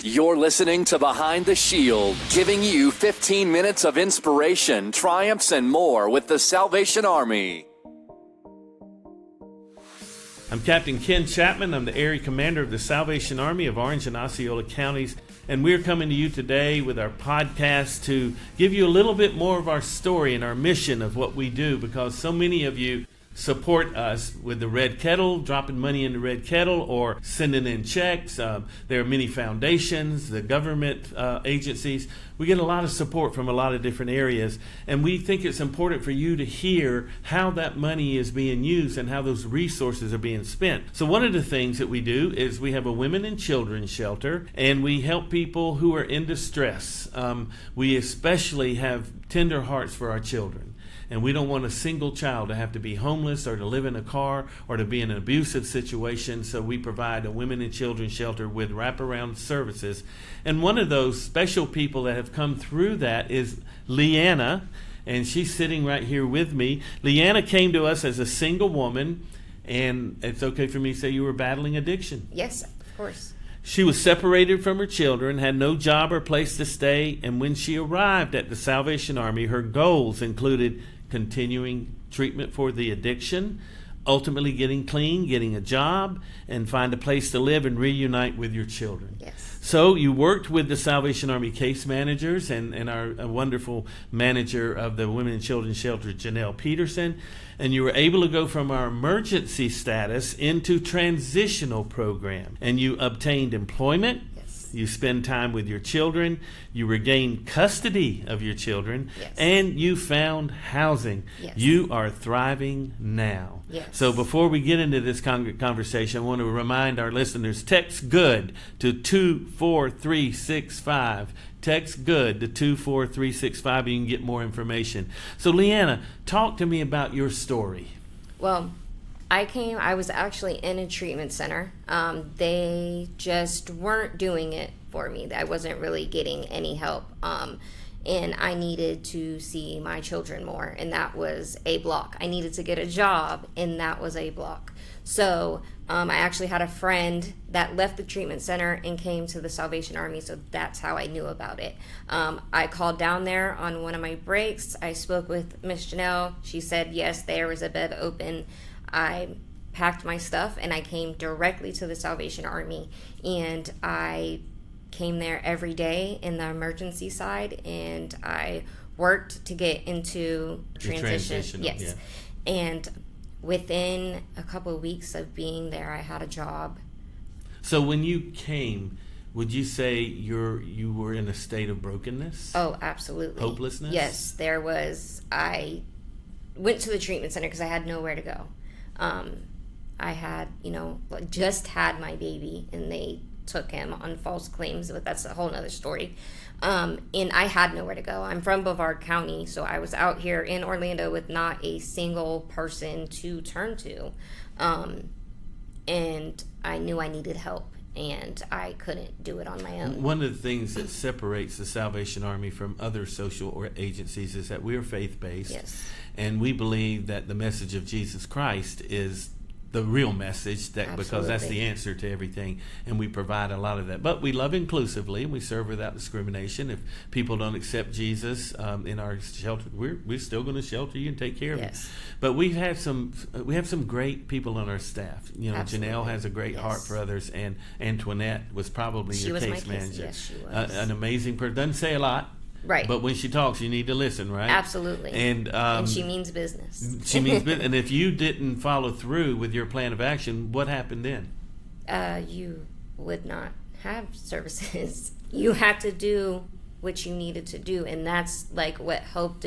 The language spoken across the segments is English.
You're listening to Behind the Shield, giving you 15 minutes of inspiration, triumphs, and more with the Salvation Army. I'm Captain Ken Chapman. I'm the Area Commander of the Salvation Army of Orange and Osceola counties, and we're coming to you today with our podcast to give you a little bit more of our story and our mission of what we do, because so many of you support us with the Red Kettle, dropping money in the Red Kettle or sending in checks. There are many foundations, the government agencies. We get a lot of support from a lot of different areas, and we think it's important for you to hear how that money is being used and how those resources are being spent. So one of the things that we do is we have a women and children shelter, and we help people who are in distress. We especially have tender hearts for our children. And we don't want a single child to have to be homeless or to live in a car or to be in an abusive situation. So we provide a women and children shelter with wraparound services. And one of those special people that have come through that is Leanna. And she's sitting right here with me. Leanna came to us as a single woman. And it's okay for me to say you were battling addiction. Yes, of course. She was separated from her children, had no job or place to stay, and when she arrived at the Salvation Army, her goals included continuing treatment for the addiction, ultimately getting clean, getting a job, and find a place to live and reunite with your children. Yes. So you worked with the Salvation Army case managers and our wonderful manager of the Women and Children Shelter, Janelle Peterson, and you were able to go from our emergency status into transitional program, and you obtained employment. You spend time with your children, you regain custody of your children, yes, and you found housing. Yes. You are thriving now. Yes. So before we get into this conversation, I want to remind our listeners, text GOOD to 24365. Text GOOD to 24365. You can get more information. So Leanna, talk to me about your story. Well, I was actually in a treatment center. They just weren't doing it for me. I wasn't really getting any help. And I needed to see my children more, and that was a block. I needed to get a job, and that was a block. So I actually had a friend that left the treatment center and came to the Salvation Army, so that's how I knew about it. I called down there on one of my breaks. I spoke with Miss Janelle. She said, yes, there was a bed open. I packed my stuff and I came directly to the Salvation Army, and I came there every day in the emergency side, and I worked to get into transition. Yes. Yeah. And within a couple of weeks of being there, I had a job. So when you came, would you say you were in a state of brokenness? Oh, absolutely. Hopelessness? Yes, there was. I went to the treatment center because I had nowhere to go. I had, just had my baby, and they took him on false claims, but that's a whole nother story. And I had nowhere to go. I'm from Brevard County, so I was out here in Orlando with not a single person to turn to. And I knew I needed help, and I couldn't do it on my own. One of the things that separates the Salvation Army from other social agencies is that we are faith-based. Yes. And we believe that the message of Jesus Christ is the real message, because that's the answer to everything, and we provide a lot of that. But we love inclusively, and we serve without discrimination. If people don't accept Jesus in our shelter, we're still going to shelter you and take care of you. But we have some great people on our staff. Absolutely. Janelle has a great heart for others, and Antoinette was probably your case manager. Yes, she was. An amazing person. Doesn't say a lot. Right. But when she talks, you need to listen, right? Absolutely. And she means business. She means business. And if you didn't follow through with your plan of action, what happened then? You would not have services. You had to do what you needed to do, and that's like what helped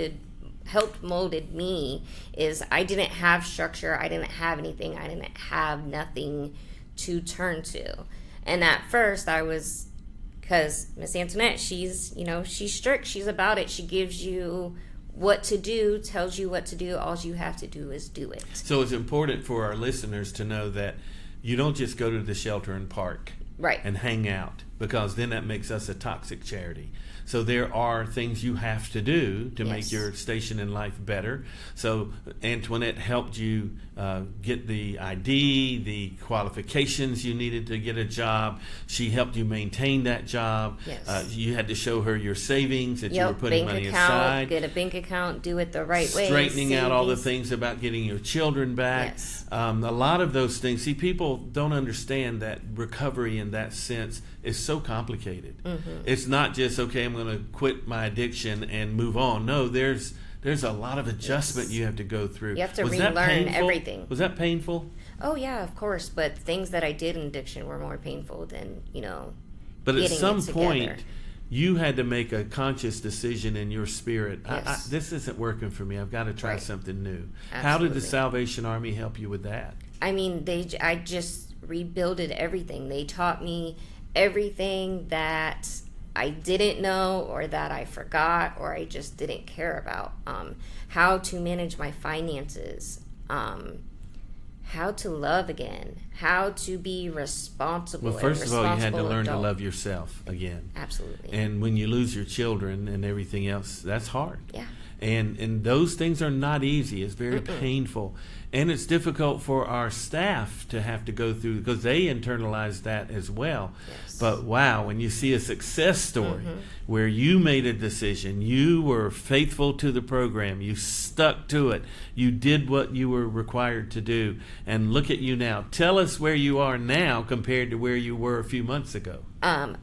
molded me. Is I didn't have structure. I didn't have anything. I didn't have nothing to turn to. And at first, I was. Because Miss Antoinette, she's strict. She's about it. She gives you what to do, tells you what to do. All you have to do is do it. So it's important for our listeners to know that you don't just go to the shelter and park, right, and hang out. because then that makes us a toxic charity. So there are things you have to do to make your station in life better. So Antoinette helped you get the ID, the qualifications you needed to get a job. She helped you maintain that job. Yes. You had to show her your savings, that you were putting money aside. Get a bank account, do it the right way. Straightening out all the things about getting your children back. Yes. A lot of those things. See, people don't understand that recovery in that sense is so complicated. Mm-hmm. It's not just, okay, I'm going to quit my addiction and move on. No, there's a lot of adjustment you have to go through. You have to relearn everything. Was that painful? Oh, yeah, of course. But things that I did in addiction were more painful than, But at some point, together. You had to make a conscious decision in your spirit. Yes. This isn't working for me. I've got to try something new. Absolutely. How did the Salvation Army help you with that? I mean, I just rebuilded everything. They taught me everything that I didn't know, or that I forgot, or I just didn't care about. How to manage my finances, how to love again, how to be responsible. Well, first of all, you had to learn to adult. love yourself again. Absolutely. And when you lose your children and everything else, that's hard. Yeah. And those things are not easy. It's very painful. And it's difficult for our staff to have to go through, because they internalize that as well. Yes. But wow, when you see a success story where you made a decision, you were faithful to the program, you stuck to it, you did what you were required to do, and look at you now. Tell us where you are now compared to where you were a few months ago. I'm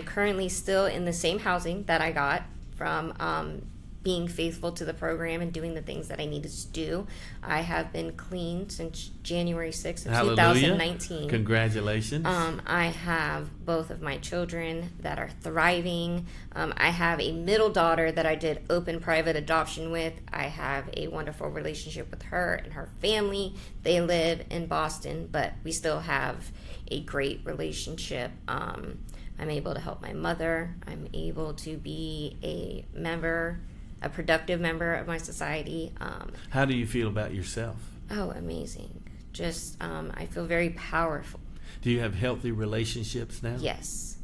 currently still in the same housing that I got from being faithful to the program and doing the things that I needed to do. I have been clean since January 6th of 2019. Congratulations. I have both of my children that are thriving. I have a middle daughter that I did open private adoption with. I have a wonderful relationship with her and her family. They live in Boston, but we still have a great relationship. I'm able to help my mother. I'm able to be a productive member of my society. How do you feel about yourself? Oh, amazing. Just, I feel very powerful. Do you have healthy relationships now? Yes.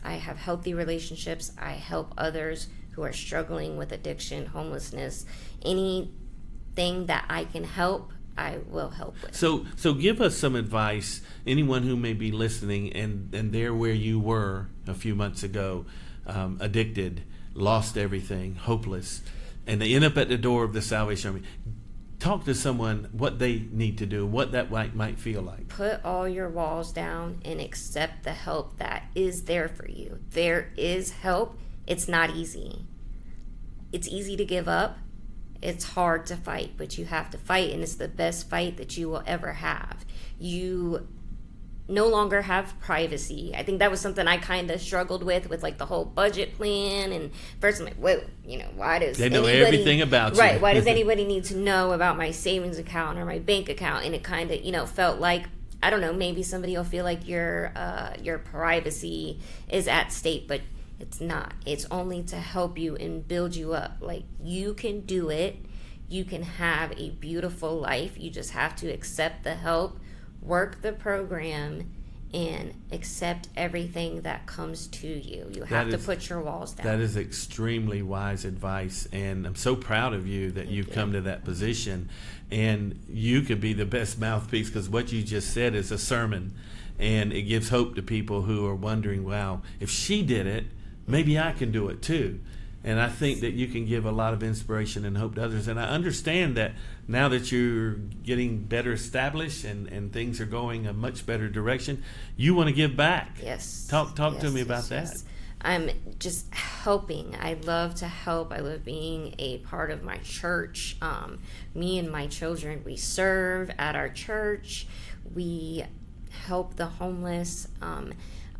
I have healthy relationships. I help others who are struggling with addiction, homelessness, anything that I can help, I will help with. So give us some advice, anyone who may be listening and they're where you were a few months ago, addicted, lost everything, hopeless, and they end up at the door of the Salvation Army. Talk to someone what they need to do, what that might feel like. Put all your walls down and accept the help that is there for you. There is help. It's not easy. It's easy to give up. It's hard to fight, but you have to fight, and it's the best fight that you will ever have. You no longer have privacy. I think that was something I kind of struggled with like the whole budget plan. And first I'm like, whoa, why does they know everything about you? Right, why does anybody need to know about my savings account or my bank account? And it kind of, felt like, I don't know, maybe somebody will feel like your privacy is at stake, but it's not. It's only to help you and build you up. Like, you can do it. You can have a beautiful life. You just have to accept the help, work the program, and accept everything that comes to you. You have to put your walls down. That is extremely wise advice, and I'm so proud of you that you've come to that position. And you could be the best mouthpiece, because what you just said is a sermon, and it gives hope to people who are wondering, wow, if she did it, maybe I can do it too. And I think that you can give a lot of inspiration and hope to others. And I understand that now that you're getting better established and things are going a much better direction, you want to give back. Yes. Talk to me about that. I'm just helping. I love to help. I love being a part of my church. Me and my children, we serve at our church. We help the homeless.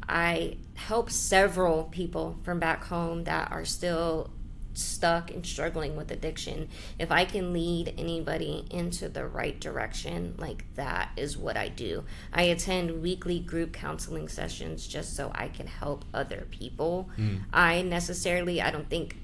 I help several people from back home that are still stuck and struggling with addiction. If I can lead anybody into the right direction, like, that is what I do. I attend weekly group counseling sessions just so I can help other people. I don't think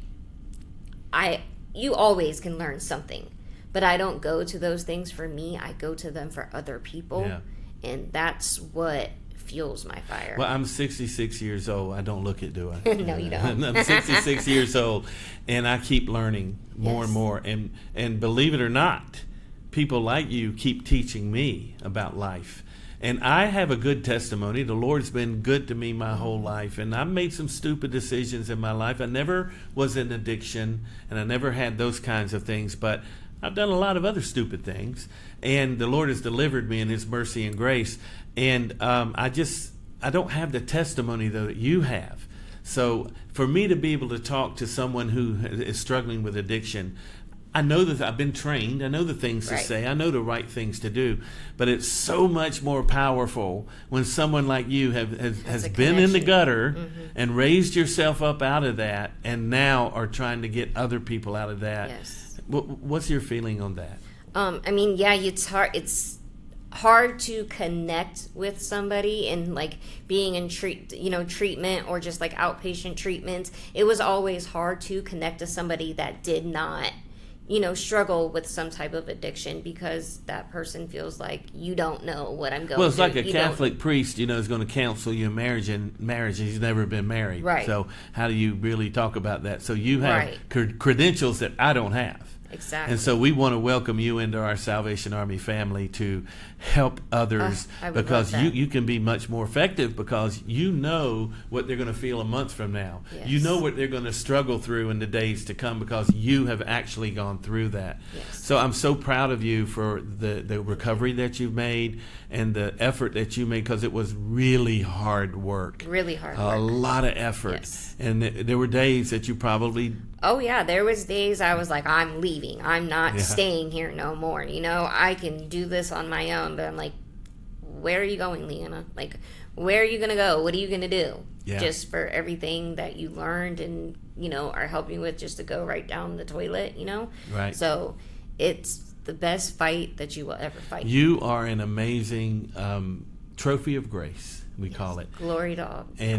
you always can learn something, but I don't go to those things for me. I go to them for other people. And that's what fuels my fire. Well, I'm 66 years old. I don't look it, do I? No, you don't. I'm 66 years old, and I keep learning more and more. And believe it or not, people like you keep teaching me about life. And I have a good testimony. The Lord's been good to me my whole life. And I've made some stupid decisions in my life. I never was in addiction, and I never had those kinds of things. But I've done a lot of other stupid things. And the Lord has delivered me in His mercy and grace. And I don't have the testimony, though, that you have. So for me to be able to talk to someone who is struggling with addiction, I know that I've been trained. I know the things to say. I know the right things to do. But it's so much more powerful when someone like you has been in the gutter and raised yourself up out of that, and now are trying to get other people out of that. Yes. What's your feeling on that? I mean, yeah, it's hard to connect with somebody and like being in treatment or just like outpatient treatments. It was always hard to connect to somebody that did not struggle with some type of addiction, because that person feels like you don't know what I'm going through. Well, it's like a Catholic priest, is going to counsel you in marriage, and he's never been married. Right. So how do you really talk about that? So you have credentials that I don't have. Exactly. And so we want to welcome you into our Salvation Army family to help others, because you can be much more effective, because you know what they're going to feel a month from now. Yes. You know what they're going to struggle through in the days to come, because you have actually gone through that. Yes. So I'm so proud of you for the recovery that you've made and the effort that you made, because it was really hard work. Really hard work. A lot of effort. Yes. And there were days that you probably... Oh, yeah. There was days I was like, I'm leaving. I'm not staying here no more. I can do this on my own. But I'm like, where are you going, Leanna? Like, where are you going to go? What are you going to do? Yeah. Just for everything that you learned and, are helping with, just to go right down the toilet, Right. So it's the best fight that you will ever fight. You are an amazing trophy of grace. We call it. Glory to God. He's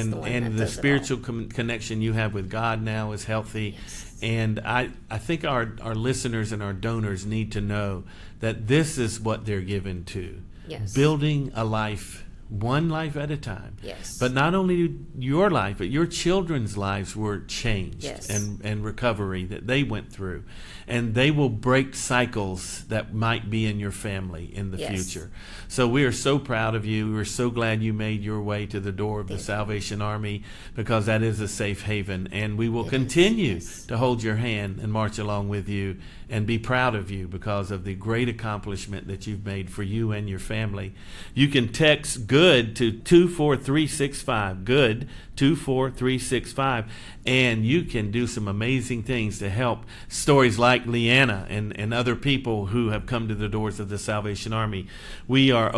the one and that the does spiritual connection you have with God now is healthy. Yes. And I think our listeners and our donors need to know that this is what they're given to. Yes. Building a life, one life at a time. Yes. But not only your life, but your children's lives were changed. Yes. and recovery that they went through. And they will break cycles that might be in your family in the future. So we are so proud of you. We're so glad you made your way to the door of the Salvation Army, because that is a safe haven. And we will continue to hold your hand and march along with you and be proud of you because of the great accomplishment that you've made for you and your family. You can text GOOD to 24365, GOOD 24365, and you can do some amazing things to help stories like Leanna and other people who have come to the doors of the Salvation Army. We are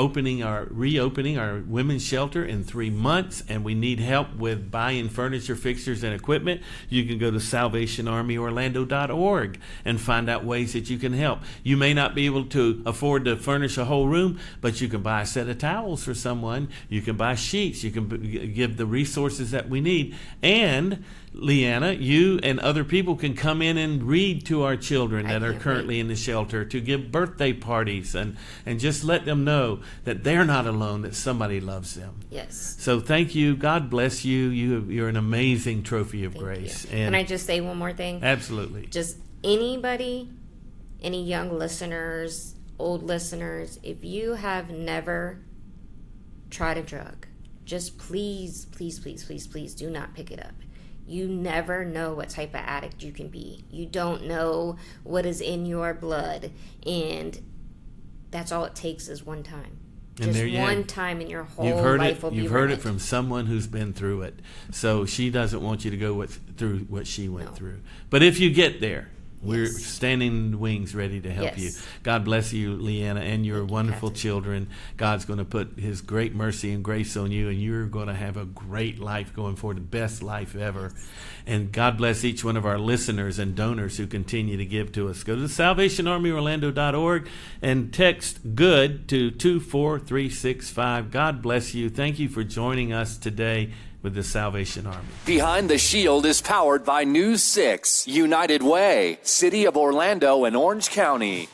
reopening our women's shelter in 3 months, and we need help with buying furniture, fixtures, and equipment. You can go to salvationarmyorlando.org and find out ways that you can help. You may not be able to afford to furnish a whole room, but you can buy a set of towels for someone. You can buy sheets. You can give the resources that we need. And Leanna, you and other people can come in and read to our children that are currently in the shelter, to give birthday parties and just let them know that they're not alone, that somebody loves them. Yes. So thank you. God bless you. You're an amazing trophy of grace. And can I just say one more thing? Absolutely. Just anybody, any young listeners, old listeners, if you have never tried a drug, just please, please, please, please, please do not pick it up. You never know what type of addict you can be. You don't know what is in your blood. And that's all it takes is one time. Just one time in your whole life will be You've heard it from someone who's been through it. So she doesn't want you to go through what she went through. But if you get there, we're standing in the wings ready to help you. God bless you, Leanna, and your wonderful children. God's going to put His great mercy and grace on you, and you're going to have a great life going forward, the best life ever. And God bless each one of our listeners and donors who continue to give to us. Go to salvationarmyorlando.org and text GOOD to 24365. God bless you. Thank you for joining us today with the Salvation Army. Behind the Shield is powered by News 6, United Way, City of Orlando and Orange County.